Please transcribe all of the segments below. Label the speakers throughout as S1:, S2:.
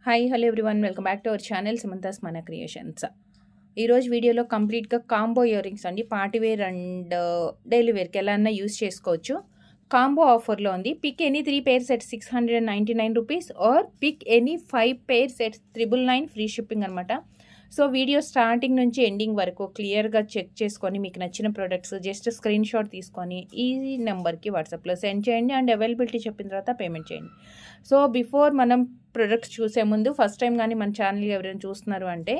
S1: Hi hello everyone, welcome back to our channel Sumantha's మన creations. ఈరోజు వీడియోలో కంప్లీట్గా కాంబో ఇయర్ రింగ్స్ అండి. పార్టీ వేర్ అండ్ డైలీ వేర్కి ఎలా అన్నా యూస్ చేసుకోవచ్చు. కాంబో ఆఫర్లో ఉంది. Pick any 3 pairs at 699 rupees or pick any 5 pairs at 999 free shipping అనమాట. సో వీడియో స్టార్టింగ్ నుంచి ఎండింగ్ వరకు క్లియర్గా చెక్ చేసుకొని మీకు నచ్చిన ప్రోడక్ట్స్ జస్ట్ స్క్రీన్ షాట్ తీసుకొని ఈ నెంబర్కి వాట్సాప్లో సెండ్ చేయండి అండ్ అవైలబిలిటీ చెప్పిన తర్వాత పేమెంట్ చేయండి. సో బిఫోర్ మనం ప్రొడక్ట్స్ చూసే ముందు ఫస్ట్ టైం కానీ మన ఛానల్ ఎవరైనా చూస్తున్నారు అంటే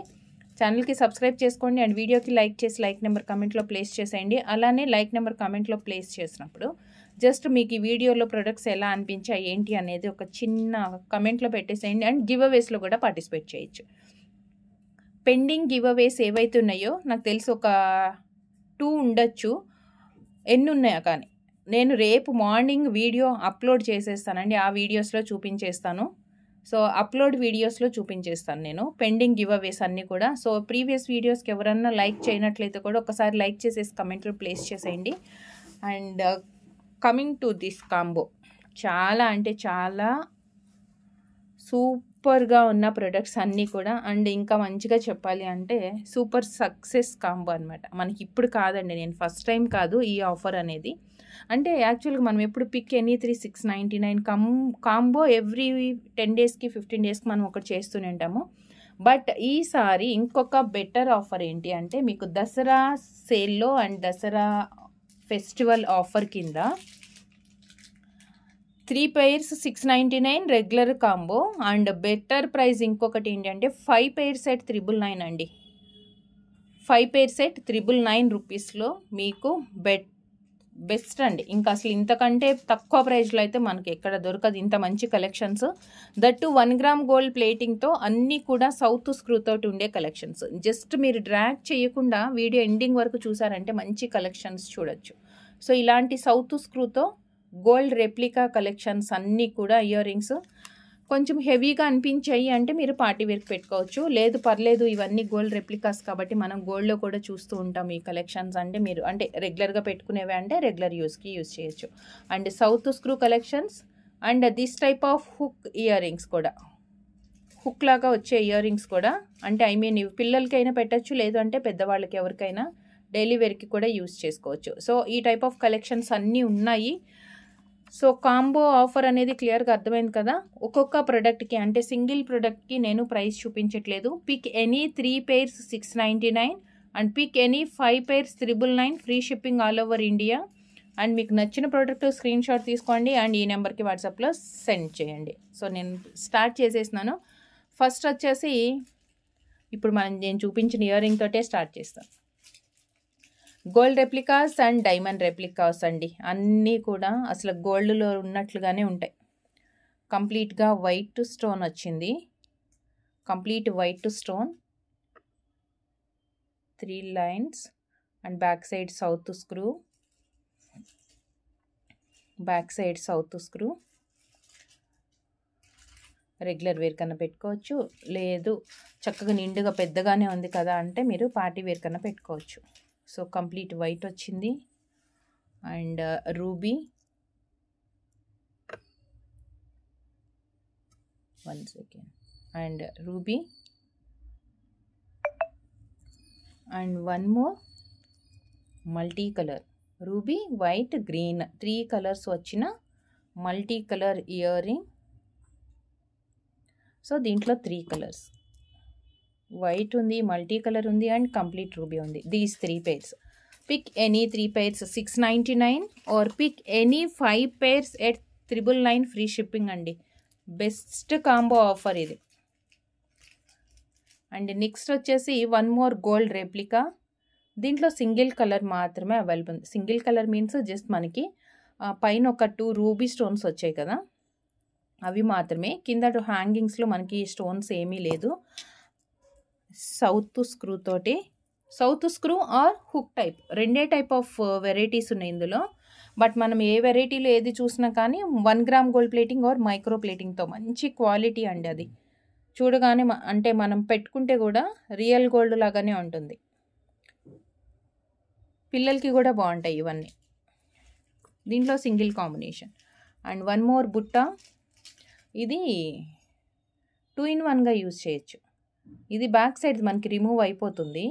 S1: ఛానల్కి సబ్స్క్రైబ్ చేసుకోండి అండ్ వీడియోకి లైక్ చేసి లైక్ నెంబర్ కమెంట్లో ప్లేస్ చేసేయండి. అలానే లైక్ నెంబర్ కమెంట్లో ప్లేస్ చేసినప్పుడు జస్ట్ మీకు ఈ వీడియోలో ప్రొడక్ట్స్ ఎలా అనిపించాయి ఏంటి అనేది ఒక చిన్న కమెంట్లో పెట్టేసేయండి అండ్ గివ్ అవేస్లో కూడా పార్టిసిపేట్ చేయొచ్చు. పెండింగ్ గివ్ అవేస్ ఏవైతే ఉన్నాయో నాకు తెలిసి ఒక 2 ఉండొచ్చు. ఎన్ని ఉన్నాయో కానీ నేను రేపు మార్నింగ్ వీడియో అప్లోడ్ చేసేస్తానండి. ఆ వీడియోస్లో చూపించేస్తాను. సో అప్లోడ్ వీడియోస్లో చూపించేస్తాను నేను పెండింగ్ గివ్ అవేస్ అన్నీ కూడా. సో ప్రీవియస్ వీడియోస్కి ఎవరన్నా లైక్ చేయనట్లయితే కూడా ఒకసారి లైక్ చేసేసి కమెంట్లో ప్లేస్ చేసేయండి. And coming to this combo, చాలా అంటే చాలా సూపర్గా ఉన్న ప్రొడక్ట్స్ అన్నీ కూడా. అండ్ ఇంకా మంచిగా చెప్పాలి అంటే సూపర్ సక్సెస్ కాంబో అనమాట. మనకి ఇప్పుడు కాదండి, నేను ఫస్ట్ టైం కాదు ఈ ఆఫర్ అనేది. అంటే యాక్చువల్గా మనం ఎప్పుడు పిక్ ఎనీ 3 699 కాంబో ఎవ్రీ 10 డేస్కి 15 డేస్కి మనం ఒకటి చేస్తూనే ఉంటాము. బట్ ఈసారి ఇంకొక బెటర్ ఆఫర్ ఏంటి అంటే మీకు దసరా సేల్లో అండ్ దసరా ఫెస్టివల్ ఆఫర్ కింద 3 pairs 699 regular combo and better price ఇంకొకటి ఏంటంటే 5 pairs at 999 అండి. 5 pairs at 999 రూపీస్లో మీకు బెస్ట్ అండి. ఇంకా అసలు ఇంతకంటే తక్కువ ప్రైస్లో అయితే మనకి ఎక్కడ దొరకదు ఇంత మంచి కలెక్షన్స్. దట్టు 1 గ్రామ్ గోల్డ్ ప్లేటింగ్తో అన్నీ కూడా సౌత్ స్క్రూ తోటి ఉండే కలెక్షన్స్. జస్ట్ మీరు డ్రాగ్ చేయకుండా వీడియో ఎండింగ్ వరకు చూసారంటే మంచి కలెక్షన్స్ చూడొచ్చు. సో ఇలాంటి సౌత్ స్క్రూతో గోల్డ్ రెప్లికా కలెక్షన్స్ అన్నీ కూడా ఇయర్ రింగ్స్ కొంచెం హెవీగా అనిపించాయి అంటే మీరు పార్టీ వేర్కి పెట్టుకోవచ్చు. లేదు పర్లేదు, ఇవన్నీ గోల్డ్ రెప్లికాస్ కాబట్టి మనం గోల్డ్లో కూడా చూస్తూ ఉంటాం ఈ కలెక్షన్స్. అంటే మీరు అంటే రెగ్యులర్గా పెట్టుకునేవి అంటే రెగ్యులర్ యూస్కి యూజ్ చేయొచ్చు. And south screw collections and this type of hook ear rings కూడా, హుక్ లాగా వచ్చే ఇయర్ రింగ్స్ కూడా. అంటే ఐ మీన్ ఇవి పిల్లలకైనా పెట్టచ్చు, లేదు అంటే పెద్దవాళ్ళకి ఎవరికైనా డైలీ వేర్కి కూడా యూజ్ చేసుకోవచ్చు. సో ఈ టైప్ ఆఫ్ కలెక్షన్స్ అన్నీ ఉన్నాయి. సో కాంబో ఆఫర్ అనేది క్లియర్గా అర్థమైంది కదా. ఒక్కొక్క ప్రోడక్ట్కి అంటే సింగిల్ ప్రోడక్ట్కి నేను ప్రైస్ చూపించట్లేదు. Pick any 3 pairs 699 and pick any 5 pairs 999 free shipping all over India. And మీకు నచ్చిన ప్రోడక్ట్ స్క్రీన్ షాట్ తీసుకోండి అండ్ ఈ నెంబర్కి వాట్సాప్లో సెండ్ చేయండి. సో నేను స్టార్ట్ చేసేసినాను. ఫస్ట్ వచ్చేసి ఇప్పుడు నేను చూపించిన ఇయర్ రింగ్ తోటే స్టార్ట్ చేస్తాను. Gold replicas and diamond replicas అండి. అన్నీ కూడా అసలు గోల్డ్లో ఉన్నట్లుగానే ఉంటాయి. కంప్లీట్గా వైట్ స్టోన్ వచ్చింది, complete white stone, 3 lines and back side south screw, back side south screw. Regular wear కన్నా పెట్టుకోవచ్చు, లేదు చక్కగా నిండుగా పెద్దగానే ఉంది కదా అంటే మీరు పార్టీ వేర్ కన్నా పెట్టుకోవచ్చు. సో కంప్లీట్ వైట్ వచ్చింది and ruby, 1 second, and ruby and 1 more multi colour ruby, white, green 3 colours వచ్చిన multi colour ear ring. So దీంట్లో 3 కలర్స్, వైట్ ఉంది, మల్టీ కలర్ ఉంది అండ్ కంప్లీట్ రూబీ ఉంది. These 3 pairs. Pick any 3 pairs 699 or pick any 5 pairs at 999 free shipping అండి. Best combo offer ఇది. And next వచ్చేసి 1 more gold replica. దీంట్లో single colour మాత్రమే available ఉంది. సింగిల్ కలర్ మీన్స్ జస్ట్ మనకి పైన ఒక 2 రూబీ స్టోన్స్ వచ్చాయి కదా, అవి మాత్రమే. కింద హ్యాంగింగ్స్లో మనకి స్టోన్స్ ఏమీ లేదు. సౌత్ స్క్రూ తోటి, south screw or hook type, రెండే టైప్ ఆఫ్ వెరైటీస్ ఉన్నాయి ఇందులో. బట్ మనం ఏ వెరైటీలో ఏది చూసినా కానీ 1 gram gold plating or micro ప్లేటింగ్తో మంచి క్వాలిటీ అండి. అది చూడగానే అంటే మనం పెట్టుకుంటే కూడా రియల్ గోల్డ్ లాగానే ఉంటుంది. పిల్లలకి కూడా బాగుంటాయి ఇవన్నీ. దీంట్లో సింగిల్ కాంబినేషన్ అండ్ 1 more బుట్ట. ఇది 2 in 1గా యూజ్ చేయొచ్చు. ఇది బ్యాక్ సైడ్ మనకి రిమూవ్ అయిపోతుంది.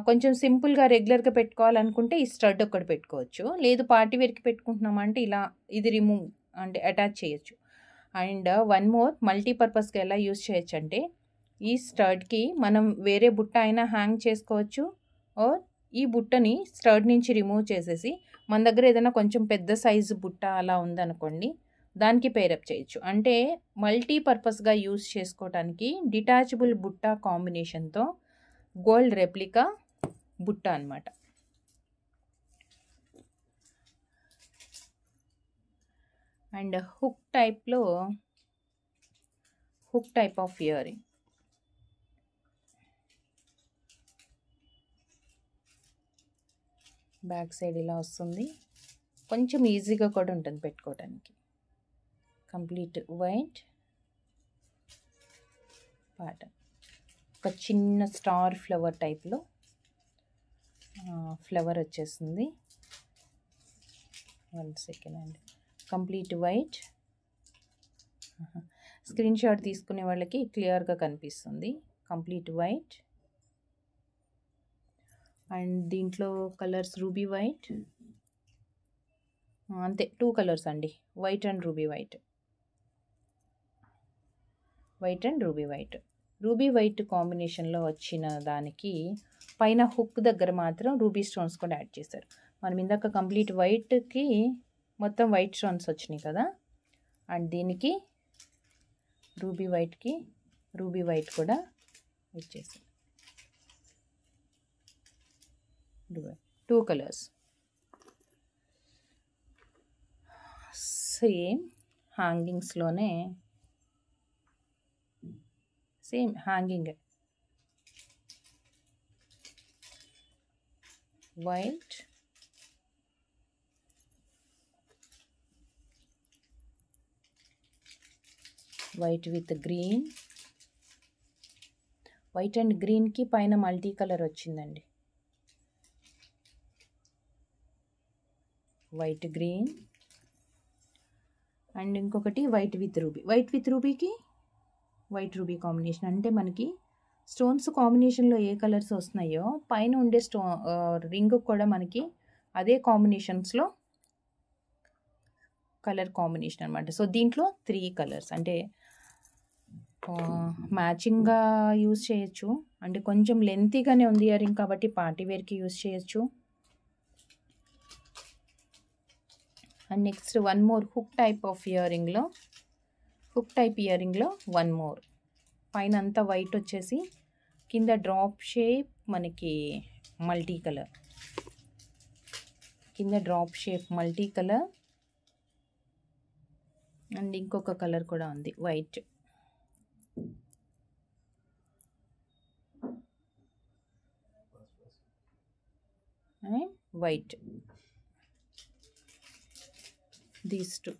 S1: కొంచెం సింపుల్గా రెగ్యులర్గా పెట్టుకోవాలనుకుంటే ఈ స్టడ్ ఒకటి పెట్టుకోవచ్చు. లేదు పార్టీ వేర్కి పెట్టుకుంటున్నామంటే ఇలా ఇది రిమూవ్ అంటే అటాచ్ చేయొచ్చు. అండ్ వన్ మోర్ మల్టీపర్పస్గా ఎలా యూజ్ చేయొచ్చు అంటే ఈ స్టడ్కి మనం వేరే బుట్ట అయినా హ్యాంగ్ చేసుకోవచ్చు. ఆర్ ఈ బుట్టని స్టడ్ నుంచి రిమూవ్ చేసేసి మన దగ్గర ఏదైనా కొంచెం పెద్ద సైజు బుట్ట అలా ఉందనుకోండి, దానికి పేరప్ చేయొచ్చు. అంటే మల్టీపర్పస్గా యూజ్ చేసుకోవడానికి డిటాచబుల్ బుట్ట కాంబినేషన్తో గోల్డ్ రెప్లికా బుట్ట అనమాట. And hook type of earring. Back side ఇలా వస్తుంది. కొంచెం ఈజీగా కూడా ఉంటుంది పెట్టుకోవడానికి. కంప్లీట్ వైట్ ప్యాటర్న్, ఒక చిన్న స్టార్ ఫ్లవర్ టైప్లో ఫ్లవర్ వచ్చేసింది. 1 సెకండ్ అండి. Complete white. స్క్రీన్ షాట్ తీసుకునే వాళ్ళకి క్లియర్గా కనిపిస్తుంది. Complete white. అండ్ దీంట్లో కలర్స్ రూబీ వైట్, అంతే 2 కలర్స్ అండి, white and ruby white. Ruby white కాంబినేషన్లో వచ్చిన దానికి పైన హుక్ దగ్గర మాత్రం రూబీ స్టోన్స్ కూడా యాడ్ చేశారు. మనం ఇందాక కంప్లీట్ వైట్కి మొత్తం వైట్ స్టోన్స్ వచ్చినాయి కదా, అండ్ దీనికి రూబీ వైట్ కూడా ఇచ్చేసారు. 2 కలర్స్. సేమ్ హ్యాంగింగ్స్లోనే same hanging white, white with green. వైట్ అండ్ గ్రీన్కి పైన మల్టీ కలర్ వచ్చిందండి. White green. అండ్ ఇంకొకటి వైట్ విత్ రూబీకి వైట్ రూబీ కాంబినేషన్. అంటే మనకి స్టోన్స్ కాంబినేషన్లో ఏ కలర్స్ వస్తున్నాయో పైన ఉండే రింగ్ కూడా మనకి అదే కాంబినేషన్స్లో కలర్ కాంబినేషన్ అనమాట. సో దీంట్లో 3 కలర్స్ అంటే మ్యాచింగ్గా యూజ్ చేయొచ్చు. అంటే కొంచెం లెంతీగానే ఉంది ఇయర్ రింగ్ కాబట్టి పార్టీ వేర్కి యూజ్ చేయొచ్చు. And next one more hook type ఇయరింగ్లో వన్ మోర్. పైన అంతా వైట్ వచ్చేసి కింద డ్రాప్ షేప్ మనకి మల్టీ కలర్. అండ్ ఇంకొక కలర్ కూడా ఉంది వైట్. దీస్ 2.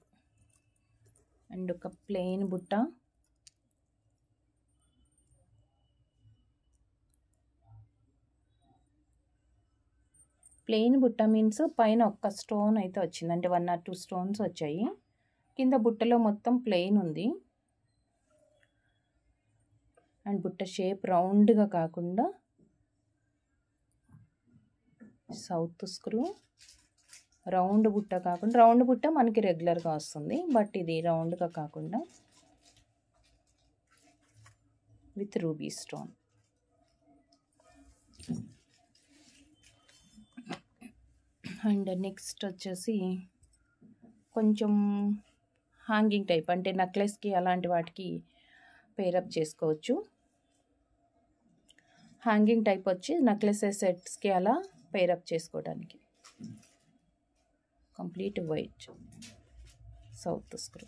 S1: అండ్ ఒక ప్లెయిన్ బుట్ట. మీన్స్ పైన ఒక్క స్టోన్ అయితే వచ్చింది, అంటే 1 or 2 స్టోన్స్ వచ్చాయి. కింద బుట్టలో మొత్తం ప్లెయిన్ ఉంది. అండ్ బుట్ట షేప్ రౌండ్గా కాకుండా సౌత్ స్క్రూ, రౌండ్ బుట్ట మనకి రెగ్యులర్గా వస్తుంది, బట్ ఇది రౌండ్గా కాకుండా with ruby stone. And next వచ్చేసి కొంచెం హ్యాంగింగ్ టైప్, అంటే నెక్లెస్కి అలాంటి వాటికి పేరప్ చేసుకోవచ్చు. హ్యాంగింగ్ టైప్ వచ్చి నెక్లెస్ సెట్స్కి అలా పేరప్ చేసుకోవడానికి. Complete white south screw.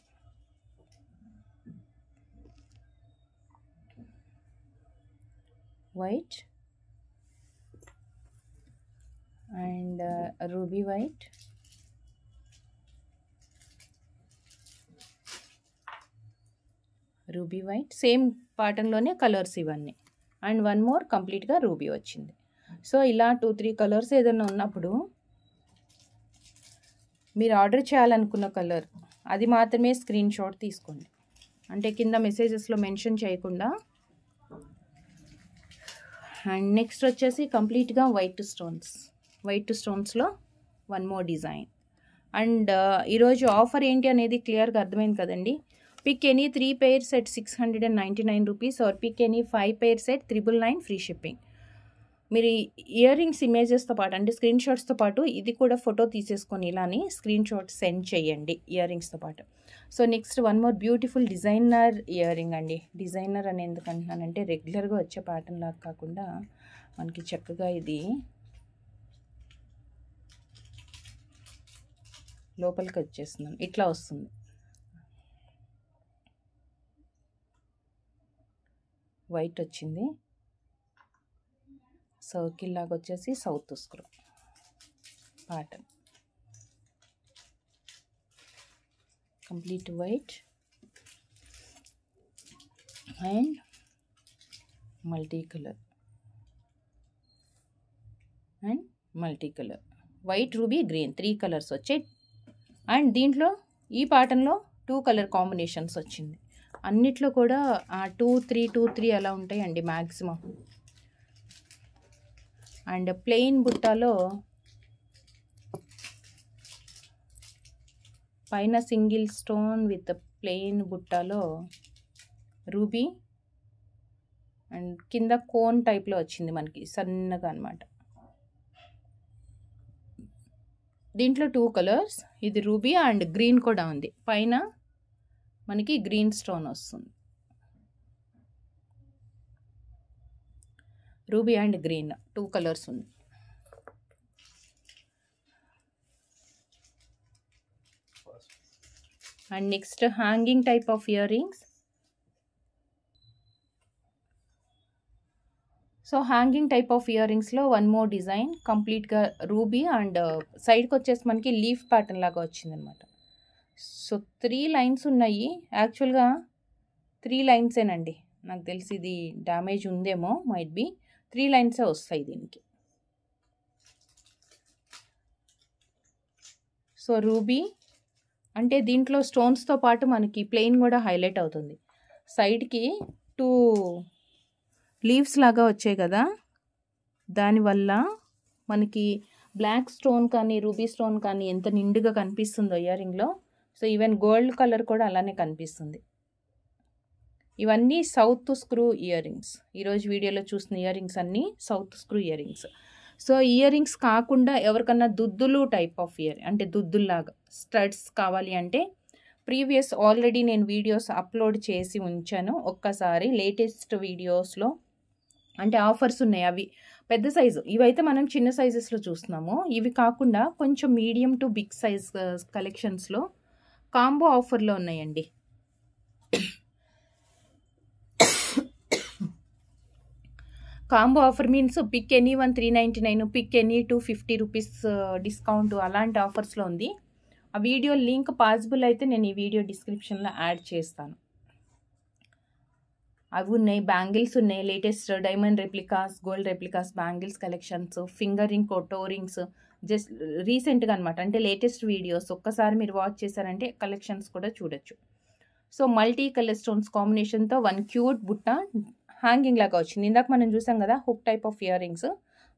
S1: White and ruby white. Same ప్యాటర్న్లోనే కలర్స్ ఇవన్నీ. అండ్ వన్ మోర్ కంప్లీట్గా రూబీ వచ్చింది. సో ఇలా 2-3 కలర్స్ ఏదైనా ఉన్నప్పుడు మీరు ఆర్డర్ చేయాలనుకున్న కలర్ అది మాత్రమే స్క్రీన్ షాట్ తీసుకోండి. అంటే కింద మెసేజెస్లో మెన్షన్ చేయకుండా. అండ్ నెక్స్ట్ వచ్చేసి కంప్లీట్గా వైట్ స్టోన్స్లో వన్ మోర్ డిజైన్. అండ్ ఈరోజు ఆఫర్ ఏంటి అనేది క్లియర్గా అర్థమైంది కదండి. Pick any 3 pairs at 699 rupees or pick any 5 pairs at 999 free shipping. మీరు ఇయర్ రింగ్స్ ఇమేజెస్తో పాటు అంటే స్క్రీన్ షాట్స్తో పాటు ఇది కూడా ఫోటో తీసేసుకొని ఇలానే స్క్రీన్ షాట్ సెండ్ చేయండి ఇయర్ రింగ్స్తో పాటు. So next one more beautiful designer ear ring అండి. డిజైనర్ అని ఎందుకు అంటున్నానంటే రెగ్యులర్గా వచ్చే ప్యాటర్న్ లాగా కాకుండా మనకి చక్కగా ఇది లోపలికి వచ్చేస్తున్నాను, ఇట్లా వస్తుంది. వైట్ వచ్చింది, సర్కిల్ లాగా వచ్చేసి south screw pattern, complete white and multi colour white, ruby, green 3 colours వచ్చాయి. అండ్ దీంట్లో ఈ ప్యాటర్న్లో 2 కలర్ కాంబినేషన్స్ వచ్చింది. అన్నిట్లో కూడా 2-3 అలా ఉంటాయండి మ్యాక్సిమం. అండ్ ప్లెయిన్ బుట్టాలో పైన సింగిల్ స్టోన్ విత్ ప్లెయిన్ బుట్టాలో రూబీ అండ్ కింద కోన్ టైప్లో వచ్చింది మనకి సన్నగా అనమాట. దీంట్లో 2 కలర్స్, ఇది రూబీ అండ్ గ్రీన్ కూడా ఉంది. పైన మనకి గ్రీన్ స్టోన్ వస్తుంది, రూబీ అండ్ గ్రీన్ 2 కలర్స్ ఉంది. And next hanging type of earrings. So hanging type of ear రింగ్స్లో వన్ మోర్ డిజైన్, కంప్లీట్గా రూబీ అండ్ సైడ్కి వచ్చేసి మనకి లీఫ్ ప్యాటర్న్ లాగా వచ్చిందనమాట. సో 3 లైన్స్ ఉన్నాయి. యాక్చువల్గా 3 లైన్సేనండి, నాకు తెలిసి ఇది డ్యామేజ్ ఉందేమో, మైట్ బి 3 లైన్సే వస్తాయి దీనికి. సో రూబీ అంటే దీంట్లో స్టోన్స్తో పాటు మనకి ప్లెయిన్ కూడా హైలైట్ అవుతుంది. సైడ్కి 2 లీవ్స్ లాగా వచ్చాయి కదా, దానివల్ల మనకి బ్లాక్ స్టోన్ కానీ రూబీ స్టోన్ కానీ ఎంత నిండుగా కనిపిస్తుందో ఇయర్ రింగ్లో. సో ఈవెన్ గోల్డ్ కలర్ కూడా అలానే కనిపిస్తుంది. ఇవన్నీ సౌత్ స్క్రూ ఇయర్ రింగ్స్. ఈరోజు వీడియోలో చూసిన ఇయర్ రింగ్స్ అన్నీ south screw ear rings. So ear rings కాకుండా ఎవరికన్నా దుద్దులు టైప్ ఆఫ్ ఇయర్ అంటే దుద్దుల్లాగా స్టడ్స్ కావాలి అంటే ప్రీవియస్ ఆల్రెడీ నేను వీడియోస్ అప్లోడ్ చేసి ఉంచాను. ఒక్కసారి లేటెస్ట్ వీడియోస్లో అంటే ఆఫర్స్ ఉన్నాయి, అవి పెద్ద సైజు. ఇవైతే మనం చిన్న సైజెస్లో చూస్తున్నాము. ఇవి కాకుండా కొంచెం మీడియం టు బిగ్ సైజ్ కలెక్షన్స్లో కాంబో ఆఫర్లో ఉన్నాయండి. Combo offer means pick any 399, pick any 250 rupees discount అలాంటి ఆఫర్స్లో ఉంది. ఆ వీడియో లింక్ పాసిబుల్ అయితే నేను ఈ వీడియో డిస్క్రిప్షన్లో యాడ్ చేస్తాను. అవి ఉన్నాయి, బ్యాంగిల్స్ ఉన్నాయి, latest diamond replicas, gold replicas bangles collections, finger ring, toe rings, just రీసెంట్గా అనమాట, అంటే లేటెస్ట్ వీడియోస్ ఒక్కసారి మీరు వాచ్ చేశారంటే కలెక్షన్స్ కూడా చూడొచ్చు. సో మల్టీ కలర్ స్టోన్స్ కాంబినేషన్తో 1 క్యూట్ బుట్ట హ్యాంగింగ్ లాగా వచ్చింది. ఇందాక మనం చూసాం కదా hook type of ear rings,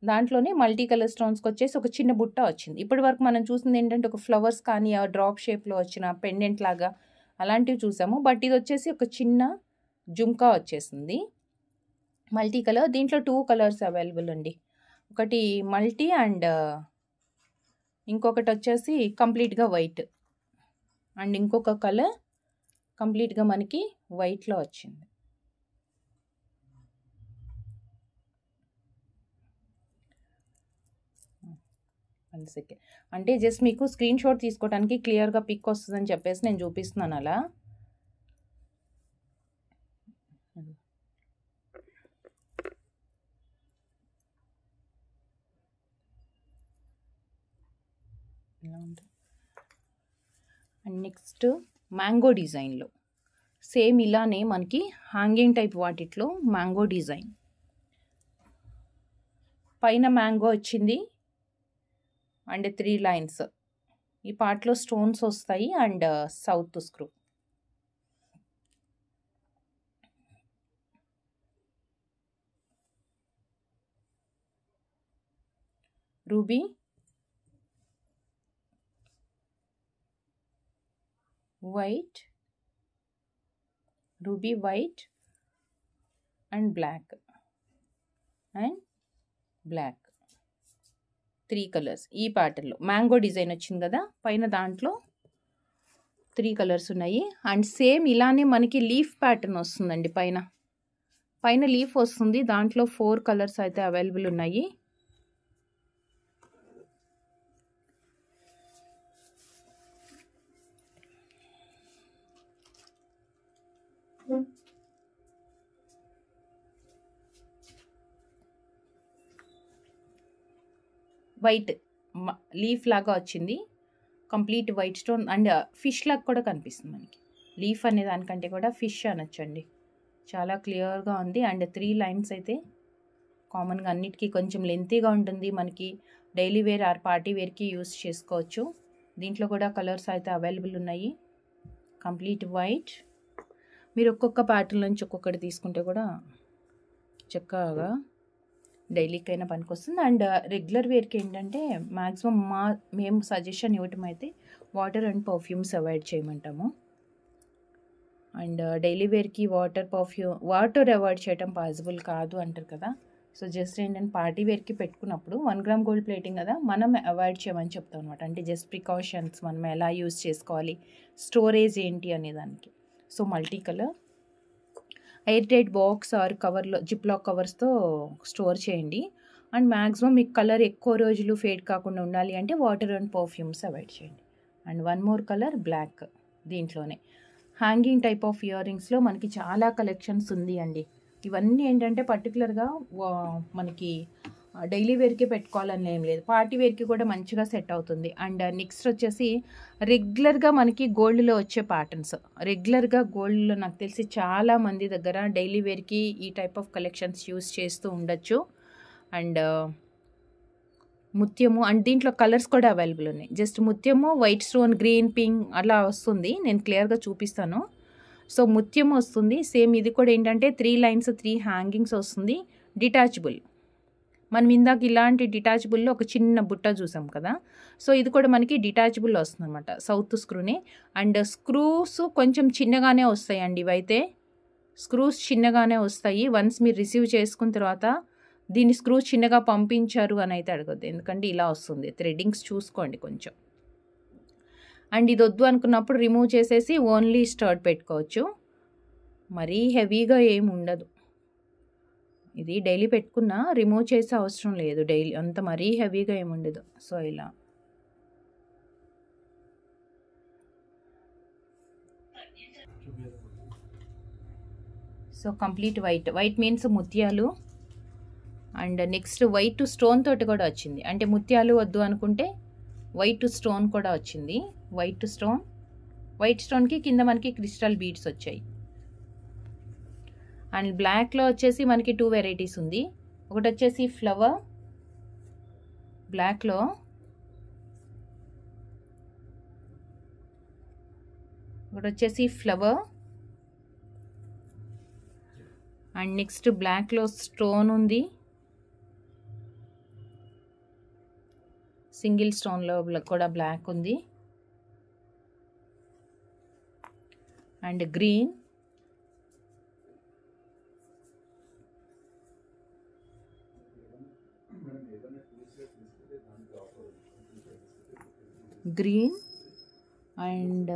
S1: దాంట్లోనే మల్టీ కలర్ స్టోన్స్కి వచ్చేసి ఒక చిన్న బుట్ట వచ్చింది. ఇప్పటి వరకు మనం చూసింది ఏంటంటే ఒక ఫ్లవర్స్ కానీ డ్రాప్ షేప్లో వచ్చిన పెండెంట్ లాగా అలాంటివి చూసాము. బట్ ఇది వచ్చేసి ఒక చిన్న జుంకా వచ్చేసింది మల్టీ కలర్. దీంట్లో 2 కలర్స్ అవైలబుల్ అండి, ఒకటి మల్టీ అండ్ ఇంకొకటి వచ్చేసి కంప్లీట్గా వైట్ అండ్ ఇంకొక కలర్ కంప్లీట్గా మనకి వైట్లో వచ్చింది. సెకండ్ అంటే జస్ట్ మీకు స్క్రీన్ షాట్ తీసుకోవడానికి క్లియర్గా పిక్ వస్తుందని చెప్పేసి నేను చూపిస్తున్నాను అలా. అండ్ నెక్స్ట్ మ్యాంగో డిజైన్లో సేమ్ ఇలానే మనకి హ్యాంగింగ్ టైప్ వాటిట్లో మ్యాంగో డిజైన్, పైన మ్యాంగో వచ్చింది అండ్ 3 లైన్స్. ఈ పార్ట్లో స్టోన్స్ వస్తాయి and south screw. Ruby, white, ruby white and black and black, 3 colours ఈ ప్యాటర్న్లో. మ్యాంగో డిజైన్ వచ్చింది కదా పైన, దాంట్లో 3 కలర్స్ ఉన్నాయి. అండ్ సేమ్ ఇలానే మనకి లీఫ్ ప్యాటర్న్ వస్తుందండి. పైన లీఫ్ వస్తుంది, దాంట్లో 4 కలర్స్ అయితే అవైలబుల్ ఉన్నాయి. వైట్ లీఫ్ లాగా వచ్చింది, complete white stone and fish లాగా కూడా కనిపిస్తుంది మనకి. లీఫ్ అనే దానికంటే కూడా ఫిష్ అనొచ్చండి. చాలా క్లియర్గా ఉంది. అండ్ 3 లైన్స్ అయితే కామన్గా అన్నిటికీ కొంచెం లెంతీగా ఉంటుంది. మనకి డైలీ వేర్ ఆర్ పార్టీ వేర్కి యూస్ చేసుకోవచ్చు. దీంట్లో కూడా కలర్స్ అయితే అవైలబుల్ ఉన్నాయి. Complete white. మీరు ఒక్కొక్క ప్యాటర్న్ నుంచి ఒక్కొక్కటి తీసుకుంటే కూడా చక్కగా డైలీకైనా పనికొస్తుంది. అండ్ రెగ్యులర్ వేర్కి ఏంటంటే మ్యాక్సిమం మేము సజెషన్ ఇవ్వటం అయితే వాటర్ అండ్ పర్ఫ్యూమ్స్ అవాయిడ్ చేయమంటాము. అండ్ డైలీ వేర్కి వాటర్ అవాయిడ్ చేయటం పాసిబుల్ కాదు అంటారు కదా. సో జస్ట్ ఏంటంటే పార్టీ వేర్కి పెట్టుకున్నప్పుడు 1 గ్రామ్ గోల్డ్ ప్లేటింగ్ కదా, మనం అవాయిడ్ చేయమని చెప్తాం అనమాట. అంటే జస్ట్ ప్రికాషన్స్ మనం ఎలా యూస్ చేసుకోవాలి, స్టోరేజ్ ఏంటి అనే దానికి. So multi colour air tight box or కవర్లో జిప్లాక్ కవర్స్తో స్టోర్ చేయండి. అండ్ మ్యాక్సిమం మీకు కలర్ ఎక్కువ రోజులు ఫేడ్ కాకుండా ఉండాలి అంటే వాటర్ అండ్ పర్ఫ్యూమ్స్ అవాయిడ్ చేయండి. And 1 more colour black. దీంట్లోనే హ్యాంగింగ్ టైప్ ఆఫ్ ఇయర్ రింగ్స్లో మనకి చాలా కలెక్షన్స్ ఉంది అండి. ఇవన్నీ ఏంటంటే పర్టికులర్గా మనకి డైలీ వేర్కి పెట్టుకోవాలని ఏం లేదు, పార్టీ వేర్కి కూడా మంచిగా సెట్ అవుతుంది. అండ్ నెక్స్ట్ వచ్చేసి రెగ్యులర్గా మనకి గోల్డ్లో వచ్చే ప్యాటర్న్స్. రెగ్యులర్గా గోల్డ్లో నాకు తెలిసి చాలా మంది దగ్గర డైలీ వేర్కి ఈ టైప్ ఆఫ్ కలెక్షన్స్ యూస్ చేస్తూ ఉండొచ్చు. అండ్ ముత్యము అండ్ దీంట్లో కలర్స్ కూడా అవైలబుల్ ఉన్నాయి. జస్ట్ ముత్యము, వైట్ స్టోన్, గ్రీన్, పింక్ అలా వస్తుంది. నేను క్లియర్గా చూపిస్తాను. సో ముత్యం వస్తుంది. సేమ్ ఇది కూడా ఏంటంటే 3 లైన్స్ 3 హ్యాంగింగ్స్ వస్తుంది. డిటాచబుల్. మనం ఇందాక ఇలాంటి డిటాచబుల్లో ఒక చిన్న బుట్ట చూసాం కదా, సో ఇది కూడా మనకి డిటాచబుల్ వస్తుంది అనమాట, సౌత్ స్క్రూని. అండ్ స్క్రూస్ కొంచెం చిన్నగానే వస్తాయండి. ఇవైతే స్క్రూస్ చిన్నగానే వస్తాయి. వన్స్ మీరు రిసీవ్ చేసుకున్న తర్వాత దీన్ని స్క్రూస్ చిన్నగా పంపించారు అని అయితే అడగద్దు, ఎందుకంటే ఇలా వస్తుంది. థ్రెడ్డింగ్స్ చూసుకోండి కొంచెం. అండ్ ఇది వద్దు అనుకున్నప్పుడు రిమూవ్ చేసేసి ఓన్లీ స్టర్డ్ పెట్టుకోవచ్చు. మరీ హెవీగా ఏమి ఉండదు. ఇది డైలీ పెట్టుకున్నా రిమూవ్ చేసే అవసరం లేదు, డైలీ అంత మరీ హెవీగా ఏమి ఉండదు. సో ఇలా సో కంప్లీట్ వైట్ మీన్స్ ముత్యాలు. అండ్ నెక్స్ట్ వైట్ స్టోన్ తోటి కూడా వచ్చింది. అంటే ముత్యాలు వద్దు అనుకుంటే వైట్ స్టోన్ కూడా వచ్చింది. వైట్ స్టోన్కి కింద మనకి క్రిస్టల్ బీడ్స్ వచ్చాయి. అండ్ బ్లాక్లో వచ్చేసి మనకి 2 వెరైటీస్ ఉంది. ఒకటి వచ్చేసి ఫ్లవర్ బ్లాక్లో, ఒకటి వచ్చేసి ఫ్లవర్. అండ్ నెక్స్ట్ బ్లాక్లో స్టోన్ ఉంది, సింగిల్ స్టోన్లో కూడా బ్లాక్ ఉంది. అండ్ గ్రీన్, అండ్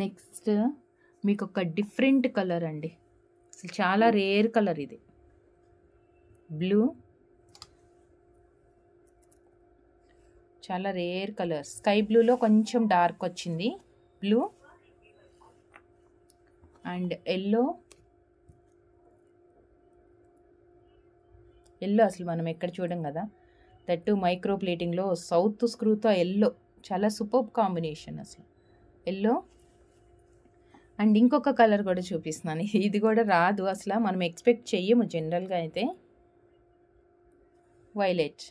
S1: నెక్స్ట్ మీకు ఒక డిఫరెంట్ కలర్ అండి, అసలు చాలా రేర్ కలర్ ఇది, బ్లూ. చాలా రేర్ కలర్, స్కై బ్లూలో కొంచెం డార్క్ వచ్చింది బ్లూ. అండ్ ఎల్లో అసలు మనం ఎక్కడ చూడం కదా, దట్టు మైక్రో ప్లేటింగ్లో సౌత్ స్క్రూతో ఎల్లో చాలా సూపర్ కాంబినేషన్ అసలు ఎల్లో. అండ్ ఇంకొక కలర్ కూడా చూపిస్తున్నాను, ఇది కూడా రాదు అసలు, మనం ఎక్స్పెక్ట్ చెయ్యము జనరల్గా అయితే. Violet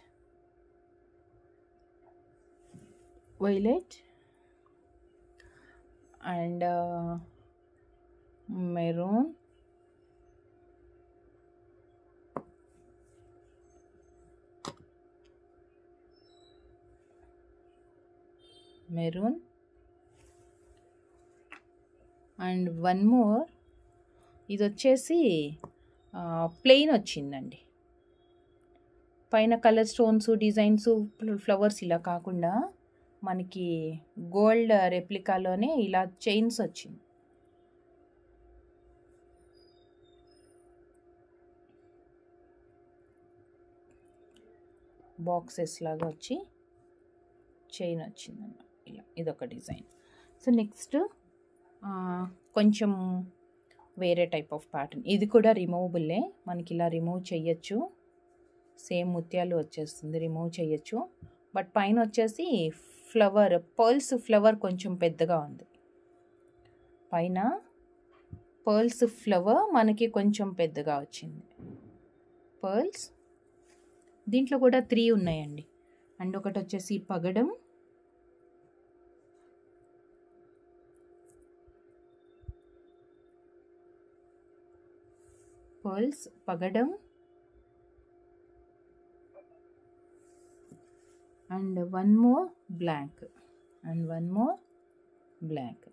S1: and maroon, maroon and one more. ఇది వచ్చేసి ప్లెయిన్ వచ్చిందండి. పైన కలర్ స్టోన్స్ డిజైన్స్ ఫ్లవర్స్ ఇలా కాకుండా మనకి గోల్డ్ రెప్లికాలోనే ఇలా చైన్స్ వచ్చింది. బాక్సెస్ లాగా వచ్చి చైన్ వచ్చిందన్నమాట. ఇలా ఇదొక డిజైన్. సో నెక్స్ట్ కొంచెం వేరే టైప్ ఆఫ్ ప్యాటర్న్. ఇది కూడా రిమూవబుల్లే, మనకి ఇలా రిమూవ్ చేయొచ్చు. సేమ్ ముత్యాలు వచ్చేస్తుంది, రిమూవ్ చేయొచ్చు. బట్ పైన వచ్చేసి ఫ్లవర్ పర్ల్స్ ఫ్లవర్ కొంచెం పెద్దగా ఉంది. పైన పర్ల్స్ ఫ్లవర్ మనకి కొంచెం పెద్దగా వచ్చింది. పర్ల్స్ దీంట్లో కూడా 3 ఉన్నాయండి. అండ్ ఒకటి వచ్చేసి పగడం, పర్ల్స్ పగడం and one more black and one more black.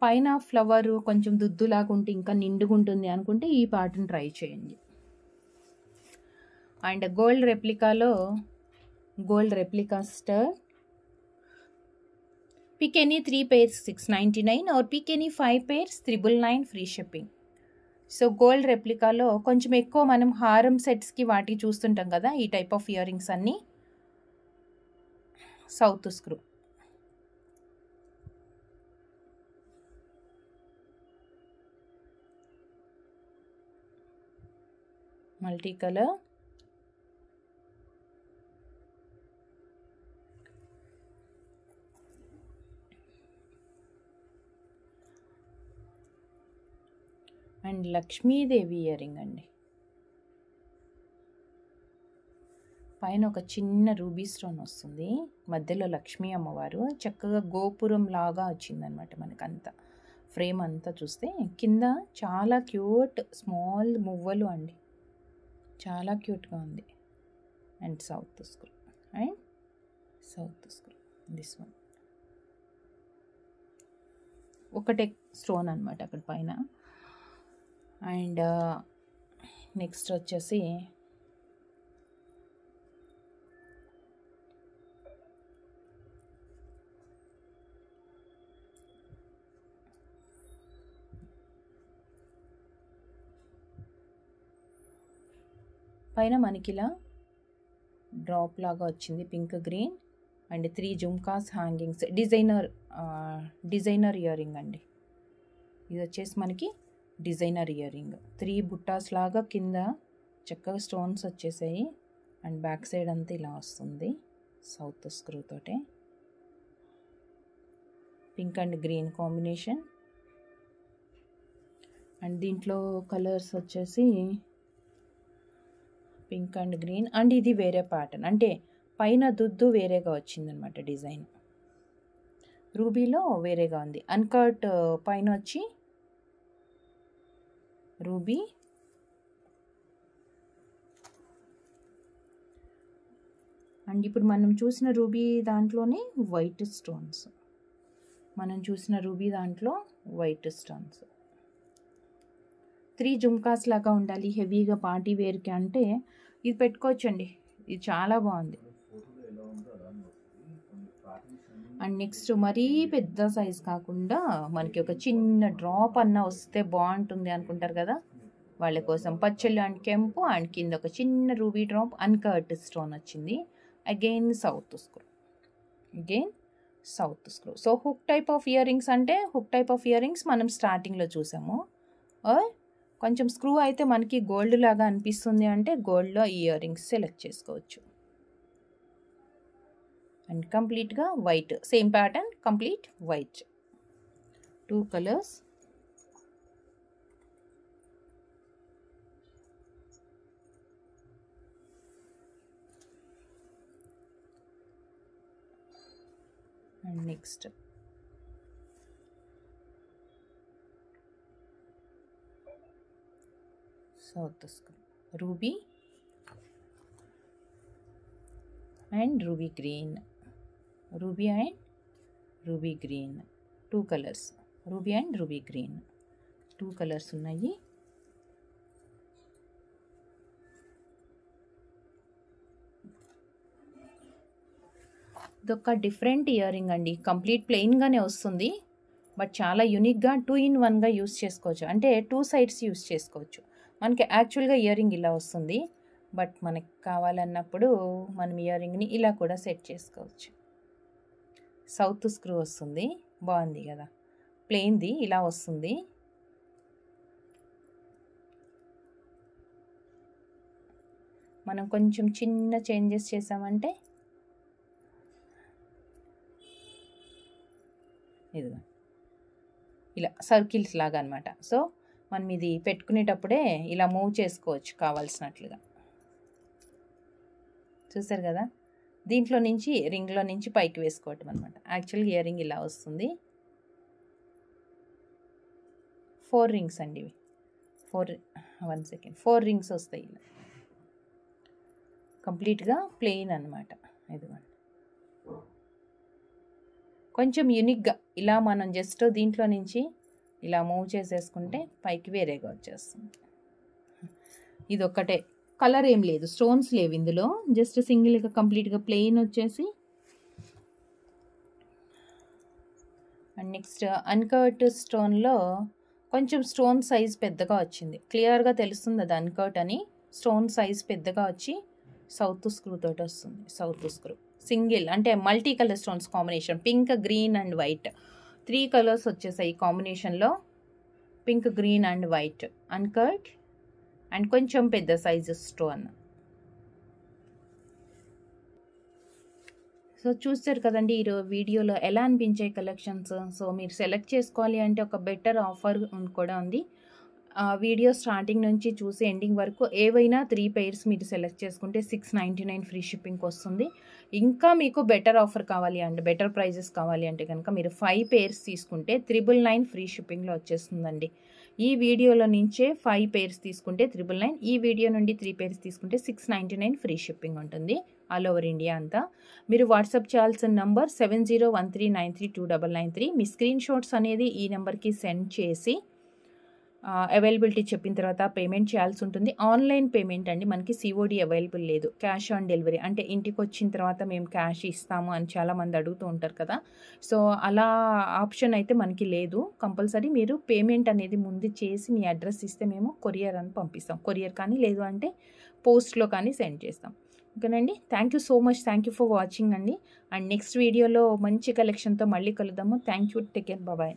S1: పైన ఫ్లవర్ కొంచెం దుద్దులాగా ఉంటే ఇంకా నిండుగుంటుంది అనుకుంటే ఈ ప్యాటర్న్ ట్రై చేయండి. అండ్ గోల్డ్ రెప్లికా స్టర్. Pick any 3 pairs 699 or pick any 5 pairs 999 free shipping. So gold రెప్లికాలో కొంచెం ఎక్కువ మనం హారం సెట్స్కి వాటికి చూస్తుంటాం కదా, ఈ టైప్ ఆఫ్ ఇయర్ రింగ్స్ అన్నీ south screw. Multi colour and Lakshmidevi earring అండి. పైన ఒక చిన్న రూబీ స్టోన్ వస్తుంది, మధ్యలో లక్ష్మీ అమ్మవారు చక్కగా గోపురం లాగా వచ్చిందనమాట. మనకంతా ఫ్రేమ్ అంతా చూస్తే కింద చాలా క్యూట్ స్మాల్ మువ్వలు అండి, చాలా క్యూట్గా ఉంది. And south screw this one ఒకటే స్టోన్ అనమాట అక్కడ పైన. అండ్ నెక్స్ట్ వచ్చేసి పైన మనకి ఇలా డ్రాప్ లాగా వచ్చింది, pink green and 3 jhumkas hangings. Designer ear ring అండి. ఇది వచ్చేసి మనకి డిజైనర్ ఇయర్ రింగ్. 3 బుట్టాస్ లాగా కింద చక్కగా స్టోన్స్ వచ్చేసాయి. అండ్ బ్యాక్ సైడ్ అంతా ఇలా వస్తుంది సౌత్ స్క్రూ తోటే. Pink and green combination. And దీంట్లో కలర్స్ వచ్చేసి పింక్ అండ్ గ్రీన్. అండ్ ఇది వేరే ప్యాటర్న్, అంటే పైన దుద్దు వేరేగా వచ్చిందనమాట, డిజైన్ రూబీలో వేరేగా ఉంది. అన్కట్ పైన వచ్చి రూబీ అండ్ ఇప్పుడు మనం చూసిన రూబీ దాంట్లోనే వైట్ స్టోన్స్. 3 జుమ్కాస్ లాగా ఉండాలి, హెవీగా పార్టీ వేర్కి అంటే ఇది పెట్టుకోవచ్చండి. ఇది చాలా బాగుంది. అండ్ నెక్స్ట్ మరీ పెద్ద సైజ్ కాకుండా మనకి ఒక చిన్న డ్రాప్ అన్న వస్తే బాగుంటుంది అనుకుంటారు కదా, వాళ్ళ కోసం పచ్చళ్ళు అండ్ కెంపు అండ్ కింద ఒక చిన్న రూబీ డ్రాప్ అన్కట్ స్టోన్ వచ్చింది. Again south screw. So hook type of ear rings అంటే మనం స్టార్టింగ్లో చూసాము. కొంచెం స్క్రూ అయితే మనకి గోల్డ్ లాగా అనిపిస్తుంది అంటే గోల్డ్లో ఇయర్ రింగ్స్ సెలెక్ట్ చేసుకోవచ్చు. అండ్ కంప్లీట్గా white, same pattern, complete white. 2 colours. And next south screw ruby and ruby green, ruby and ruby green, 2 colours, ruby and ruby green 2 colours ఉన్నాయి. ఇదొక డిఫరెంట్ ఇయర్ రింగ్ అండి, complete ప్లెయిన్గానే వస్తుంది, but చాలా యూనిక్గా 2 in 1గా use చేసుకోవచ్చు, అంటే 2 sides use చేసుకోవచ్చు. మనకి యాక్చువల్గా ఇయర్ రింగ్ ఇలా వస్తుంది, బట్ మనకి కావాలన్నప్పుడు మనం ఇయర్ రింగ్ని ఇలా కూడా సెట్ చేసుకోవచ్చు. సౌత్ స్క్రూ వస్తుంది, బాగుంది కదా, ప్లెయిన్ది ఇలా వస్తుంది. మనం కొంచెం చిన్న చేంజెస్ చేసామంటే ఇదిగా ఇలా సర్కిల్స్ లాగా అనమాట. సో మనం ఇది పెట్టుకునేటప్పుడే ఇలా మూవ్ చేసుకోవచ్చు కావాల్సినట్లుగా. చూసారు కదా, దీంట్లో నుంచి రింగ్లో నుంచి పైకి వేసుకోవటం అనమాట. యాక్చువల్గా ఇయర్ రింగ్ ఇలా వస్తుంది. 4 rings అండి ఇవి, 4 rings వస్తాయి ఇలా, కంప్లీట్గా ప్లెయిన్ అనమాట. ఇదిగోండి, కొంచెం యూనిక్గా ఇలా మనం జస్ట్ దీంట్లో నుంచి ఇలా మూవ్ చేసేసుకుంటే పైకి వేరేగా వచ్చేస్తుంది. ఇది ఒక్కటే కలర్ ఏం లేదు, స్టోన్స్ లేవు ఇందులో, జస్ట్ సింగిల్గా కంప్లీట్గా ప్లెయిన్ వచ్చేసి. అండ్ నెక్స్ట్ అన్కర్ట్ స్టోన్లో కొంచెం స్టోన్ సైజ్ పెద్దగా వచ్చింది, క్లియర్గా తెలుస్తుంది అది అన్కర్ట్ అని. స్టోన్ సైజ్ పెద్దగా వచ్చి సౌత్ స్క్రూ తోటి వస్తుంది. సౌత్ స్క్రూ సింగిల్, అంటే multi colour stones combination, pink, green and white 3 colours వచ్చేసాయి ఈ కాంబినేషన్లో. Pink, green and white అన్కర్ట్ and కొంచెం పెద్ద సైజు స్టోన్. సో చూస్తారు కదండి ఈ వీడియోలో ఎలా అనిపించాయి కలెక్షన్స్. సో మీరు సెలెక్ట్ చేసుకోవాలి అంటే ఒక బెటర్ ఆఫర్ కూడా ఉంది. వీడియో స్టార్టింగ్ నుంచి చూసి ఎండింగ్ వరకు ఏవైనా 3 pairs మీరు సెలెక్ట్ చేసుకుంటే 699 ఫ్రీ షిప్పింగ్ వస్తుంది. ఇంకా మీకు బెటర్ ఆఫర్ కావాలి అంటే, బెటర్ ప్రైజెస్ కావాలి అంటే కనుక మీరు 5 pairs తీసుకుంటే 999 ఫ్రీ షిప్పింగ్లో వచ్చేస్తుందండి. ఈ వీడియోలో నుంచే 5 pairs తీసుకుంటే 999, ఈ వీడియో నుండి 3 pairs తీసుకుంటే 699 ఫ్రీ షిప్పింగ్ ఉంటుంది ఆల్ ఓవర్ ఇండియా అంతా. మీరు వాట్సాప్ చేయాల్సిన నంబర్ 7013932993. మీ స్క్రీన్ షాట్స్ అనేది ఈ నెంబర్కి సెండ్ చేసి అవైలబిలిటీ చెప్పిన తర్వాత పేమెంట్ చేయాల్సి ఉంటుంది. ఆన్లైన్ పేమెంట్ అండి, మనకి సిఓడి అవైలబుల్ లేదు. క్యాష్ ఆన్ డెలివరీ అంటే ఇంటికి వచ్చిన తర్వాత మేము క్యాష్ ఇస్తాము అని చాలామంది అడుగుతూ ఉంటారు కదా. సో అలా ఆప్షన్ అయితే మనకి లేదు. కంపల్సరీ మీరు పేమెంట్ అనేది ముందు చేసి మీ అడ్రస్ ఇస్తే మేము కొరియర్ అని పంపిస్తాం. కొరియర్ కానీ లేదు అంటే పోస్ట్లో కానీ సెండ్ చేస్తాం. ఓకేనండి, thank you so much, thank you for watching అండి. అండ్ నెక్స్ట్ వీడియోలో మంచి కలెక్షన్తో మళ్ళీ కలుద్దాము. Thank you, take care, bye.